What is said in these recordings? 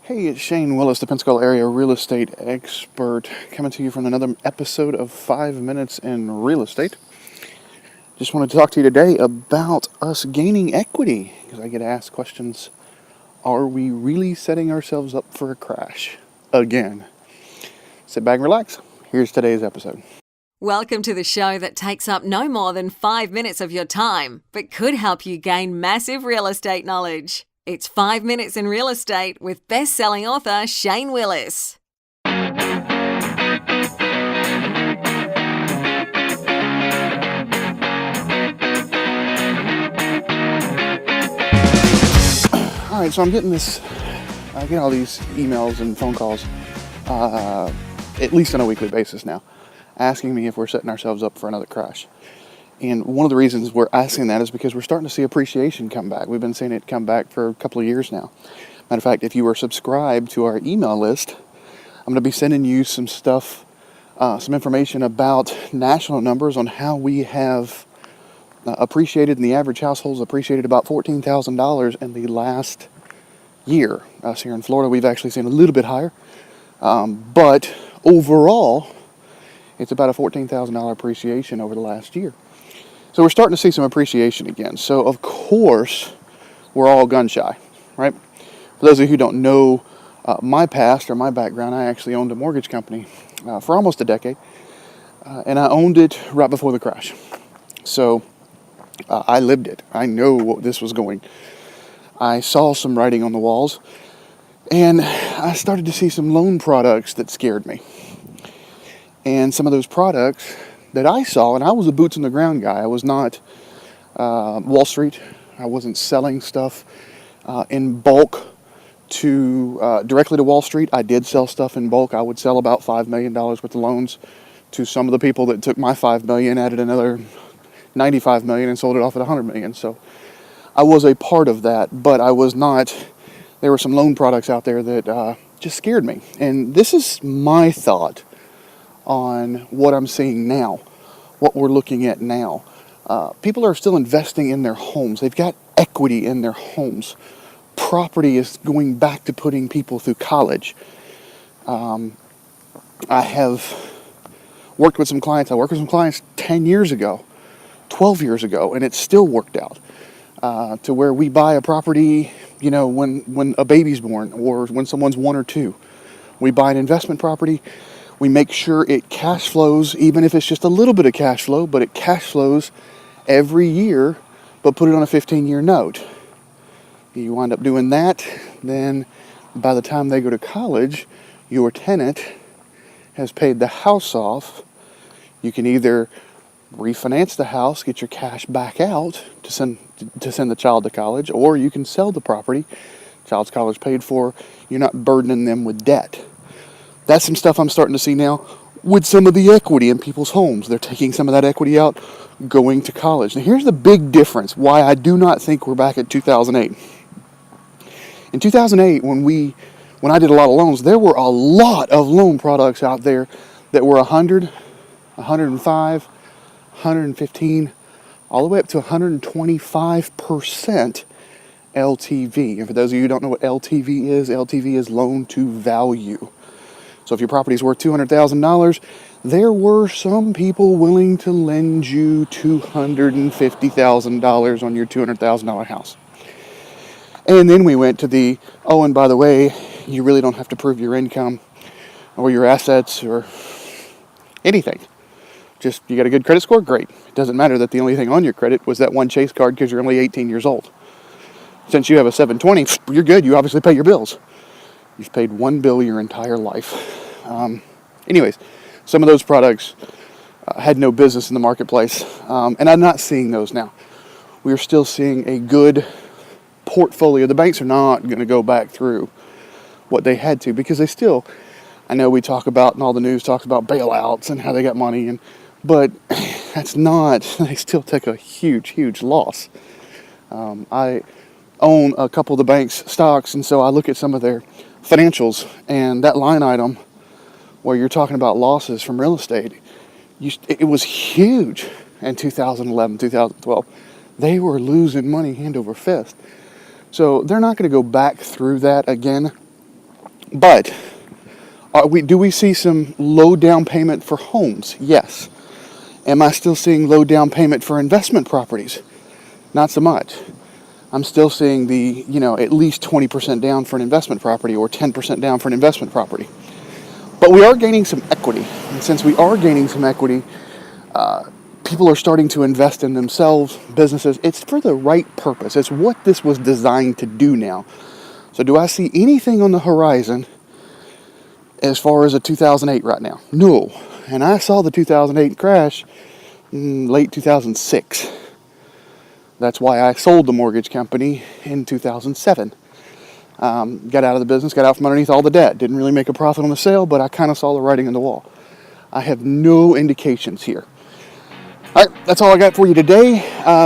Hey, it's Shane Willis, the Pensacola area real estate expert, coming to you from another episode of 5 Minutes in Real Estate. Just wanted to talk to you today about us gaining equity, because I get asked questions, are we really setting ourselves up for a crash again? Sit back and relax. Here's today's episode. Welcome to the show that takes up no more than 5 minutes of your time, but could help you gain massive real estate knowledge. It's 5 Minutes in Real Estate with best-selling author Shane Willis. All right, so I get all these emails and phone calls, at least on a weekly basis now, asking me if we're setting ourselves up for another crash. And one of the reasons we're asking that is because we're starting to see appreciation come back. We've been seeing it come back for a couple of years now. Matter of fact, if you are subscribed to our email list, I'm going to be sending you some stuff, some information about national numbers on how we have appreciated, and the average household's appreciated about $14,000 in the last year. Us here in Florida, we've actually seen a little bit higher. But overall, it's about a $14,000 appreciation over the last year. So we're starting to see some appreciation again. So of course, we're all gun shy, right? For those of you who don't know my past or my background, I actually owned a mortgage company for almost a decade. And I owned it right before the crash. So I lived it. I know what this was going. I saw some writing on the walls. And I started to see some loan products that scared me. And some of those products that I saw, and I was a boots on the ground guy. I was not Wall Street. I wasn't selling stuff in bulk directly to Wall Street. I did sell stuff in bulk. I would sell about $5 million worth of loans to some of the people that took my $5 million, added another $95 million, and sold it off at $100 million. So I was a part of that, but I was not. There were some loan products out there that just scared me. And this is my thought on what I'm seeing now, what we're looking at now. People are still investing in their homes. They've got equity in their homes. Property is going back to putting people through college. I have worked with some clients. I worked with some clients 10 years ago, 12 years ago, and it's still worked out to where we buy a property, when a baby's born or when someone's 1 or 2. We buy an investment property. We make sure it cash flows, even if it's just a little bit of cash flow, but it cash flows every year, but put it on a 15-year note. You wind up doing that, then by the time they go to college, your tenant has paid the house off. You can either refinance the house, get your cash back out to send the child to college, or you can sell the property, child's college paid for, you're not burdening them with debt. That's some stuff I'm starting to see now with some of the equity in people's homes. They're taking some of that equity out, going to college. Now here's the big difference, why I do not think we're back at 2008. In 2008, when I did a lot of loans, there were a lot of loan products out there that were 100, 105, 115, all the way up to 125% LTV. And for those of you who don't know what LTV is loan to value. So if your property is worth $200,000, there were some people willing to lend you $250,000 on your $200,000 house. And then we went to and by the way, you really don't have to prove your income or your assets or anything. Just, you got a good credit score? Great. It doesn't matter that the only thing on your credit was that one Chase card because you're only 18 years old. Since you have a 720, you're good. You obviously pay your bills. You've paid one bill your entire life. Anyways, some of those products had no business in the marketplace, and I'm not seeing those now. We're still seeing a good portfolio. The banks are not going to go back through what they had to because they still, I know we talk about, and all the news talks about bailouts and how they got money, but that's not, they still take a huge, huge loss. I own a couple of the bank's stocks, and so I look at some of their financials, and that line item where you're talking about losses from real estate, it was huge in 2011, 2012. They were losing money hand over fist. So they're not going to go back through that again. But do we see some low down payment for homes? Yes. Am I still seeing low down payment for investment properties? Not so much. I'm still seeing the, at least 20% down for an investment property or 10% down for an investment property. But we are gaining some equity. And since we are gaining some equity, people are starting to invest in themselves, businesses. It's for the right purpose. It's what this was designed to do now. So do I see anything on the horizon as far as a 2008 right now? No. And I saw the 2008 crash in late 2006. That's why I sold the mortgage company in 2007. Got out of the business, got out from underneath all the debt. Didn't really make a profit on the sale, but I kind of saw the writing on the wall. I have no indications here. All right, that's all I got for you today.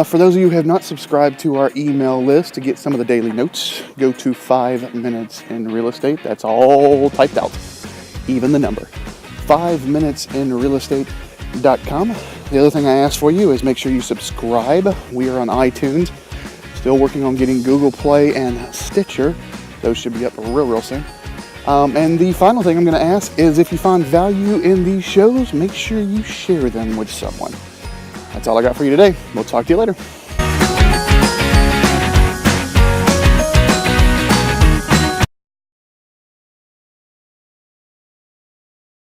For those of you who have not subscribed to our email list to get some of the daily notes, go to 5 Minutes in Real Estate. That's all typed out, even the number. 5minutesinrealestate.com. The other thing I ask for you is make sure you subscribe. We are on iTunes. Still working on getting Google Play and Stitcher. Those should be up real soon. And the final thing I'm going to ask is if you find value in these shows, make sure you share them with someone. That's all I got for you today. We'll talk to you later.